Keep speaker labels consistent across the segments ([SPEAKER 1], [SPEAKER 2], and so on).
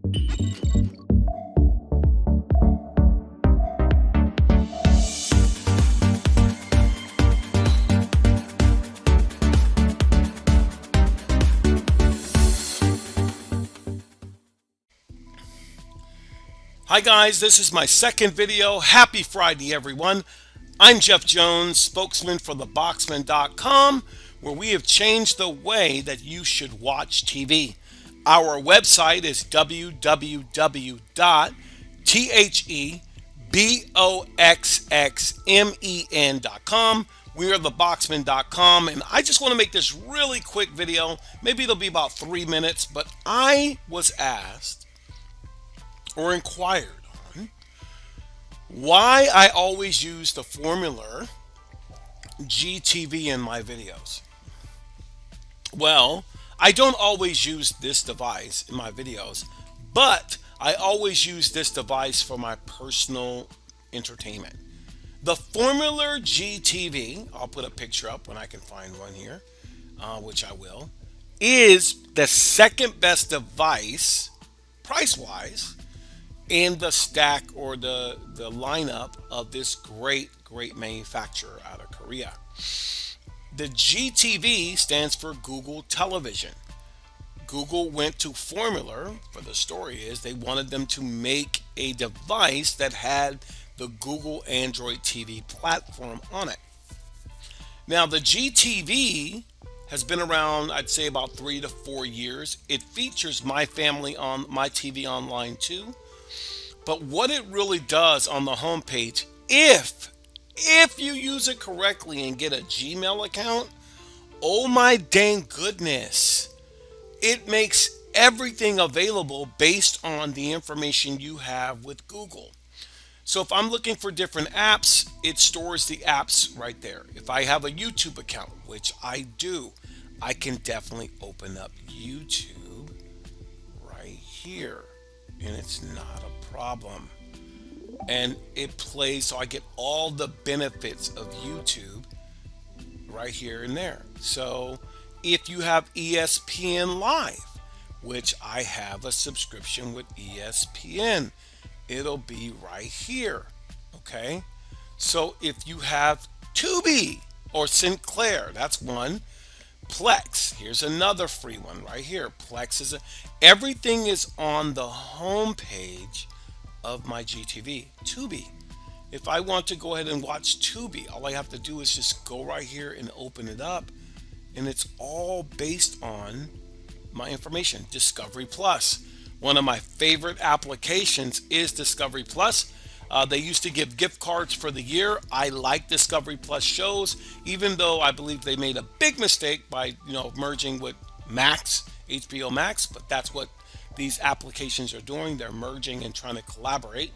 [SPEAKER 1] Hi guys, this is my second video. Happy Friday everyone. I'm Jeff Jones, spokesman for theboxman.com, where we have changed the way that you should watch TV. Our website is www.theboxxmen.com. We are theboxman.com, and I just want to make this really quick video. Maybe it'll be about 3 minutes, but I was asked or inquired on why I always use the Formuler GTV in my videos. Well, I don't always use this device in my videos, but I always use this device for my personal entertainment. The Formuler GTV, I'll put a picture up when I can find one here, which I will, is the second best device, price-wise, in the stack or the lineup of this great manufacturer out of Korea. The GTV stands for Google Television. Google went to Formuler, for the story is they wanted them to make a device that had the Google Android TV platform on it. Now the GTV has been around, I'd say about 3 to 4 years. It features My Family on My TV Online too. But what it really does on the homepage, if you use it correctly and get a Gmail account, oh my dang goodness, it makes everything available based on the information you have with Google. So if I'm looking for different apps, it stores the apps right there. If I have a YouTube account, which I do, I can definitely open up YouTube right here, and it's not a problem. And it plays, so I get all the benefits of YouTube right here and there. So if you have ESPN Live, which I have a subscription with ESPN, it'll be right here. Okay, so if you have Tubi or Sinclair, that's one. Plex, here's another free one right here. Plex is everything is on the home page of my GTV. Tubi, if I want to go ahead and watch Tubi, all I have to do is just go right here and open it up, and it's all based on my information. Discovery Plus, one of my favorite applications is Discovery Plus. They used to give gift cards for the year. I like Discovery Plus shows, even though I believe they made a big mistake by merging with Max, HBO Max, but that's what these applications are doing. They're merging and trying to collaborate.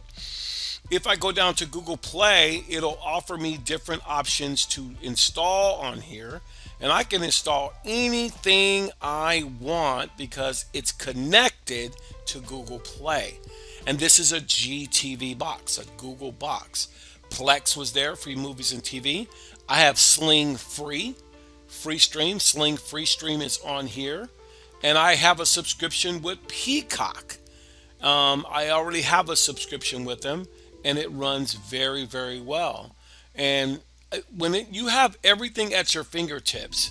[SPEAKER 1] If I go down to Google Play, it'll offer me different options to install on here, and I can install anything I want because it's connected to Google Play. And this is a GTV box, a Google box. Plex was there, free movies and TV. I have Sling free stream. Sling free stream is on here. And I have a subscription with Peacock. I already have a subscription with them, and it runs very well. And when you have everything at your fingertips,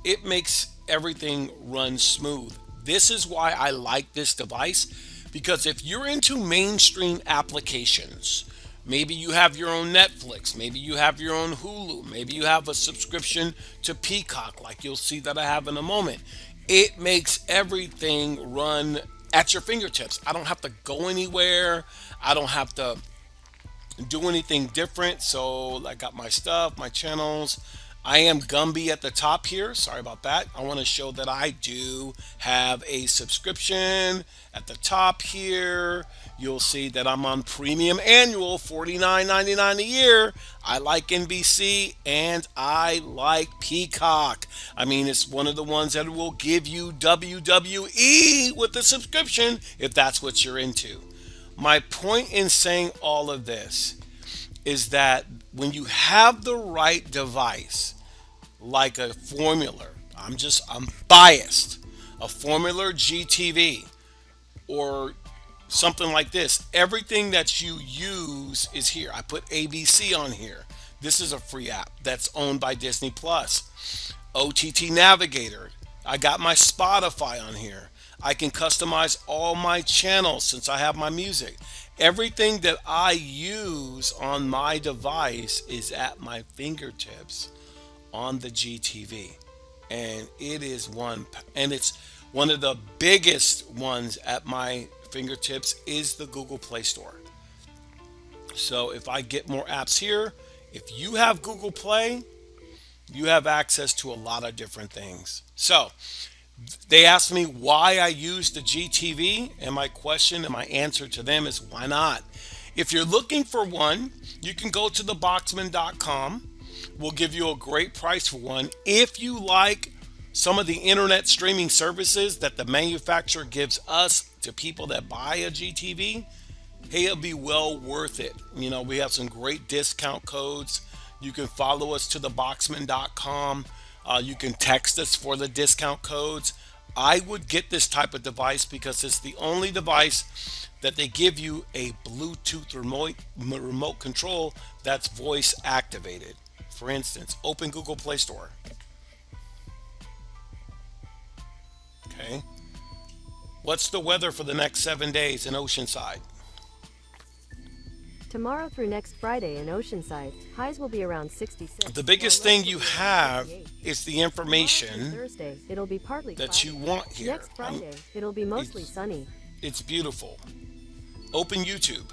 [SPEAKER 1] it makes everything run smooth. This is why I like this device, because if you're into mainstream applications, maybe you have your own Netflix, maybe you have your own Hulu, maybe you have a subscription to Peacock like you'll see that I have in a moment, it makes everything run at your fingertips. I don't have to go anywhere. I don't have to do anything different. So I got my stuff, my channels. I am Gumby at the top here. Sorry about that. I want to show that I do have a subscription at the top here. You'll see that I'm on premium annual, $49.99 a year. I like NBC and I like Peacock. I mean, it's one of the ones that will give you WWE with the subscription if that's what you're into. My point in saying all of this is that when you have the right device, like a Formuler, I'm biased, a Formuler GTV, or something like this. Everything that you use is here. I put ABC on here. This is a free app that's owned by Disney Plus. OTT Navigator. I got my Spotify on here. I can customize all my channels since I have my music. Everything that I use on my device is at my fingertips on the GTV. And it's one of the biggest ones at my fingertips is the Google Play Store. So if I get more apps here, if you have Google Play, you have access to a lot of different things. So they asked me why I use the GTV, and my question and my answer to them is why not? If you're looking for one, you can go to theboxman.com. We'll give you a great price for one. If you like some of the internet streaming services that the manufacturer gives us to people that buy a GTV, hey, it'll be well worth it. You know, we have some great discount codes. You can follow us to theboxman.com. You can text us for the discount codes. I would get this type of device because it's the only device that they give you a Bluetooth remote control that's voice activated. For instance, open Google Play Store. Okay. What's the weather for the next 7 days in Oceanside?
[SPEAKER 2] Tomorrow through next Friday in Oceanside, highs will be around 66.
[SPEAKER 1] The biggest thing you have is the information
[SPEAKER 2] Thursday, it'll be partly
[SPEAKER 1] that you want here.
[SPEAKER 2] Next Friday, it'll be mostly sunny.
[SPEAKER 1] It's beautiful. Open YouTube.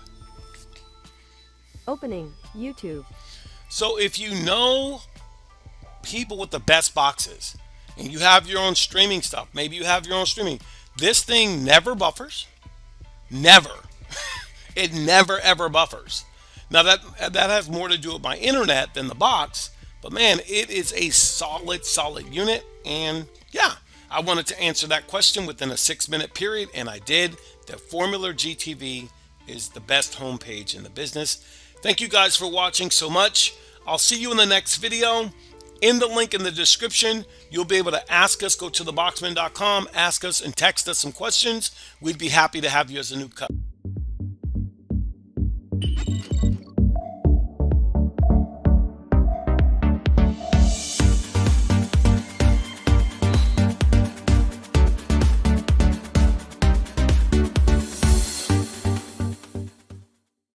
[SPEAKER 2] Opening YouTube.
[SPEAKER 1] So if you know people with the best boxes and you have your own streaming stuff, maybe you have your own streaming, this thing never buffers. Never. It never ever buffers. Now that has more to do with my internet than the box, but man, it is a solid unit. And yeah, I wanted to answer that question within a 6-minute period, and I did. The Formuler GTV is the best homepage in the business. Thank you guys for watching so much. I'll see you in the next video. In the link in the description, you'll be able to ask us. Go to theboxman.com, ask us, and text us some questions. We'd be happy to have you as a new customer.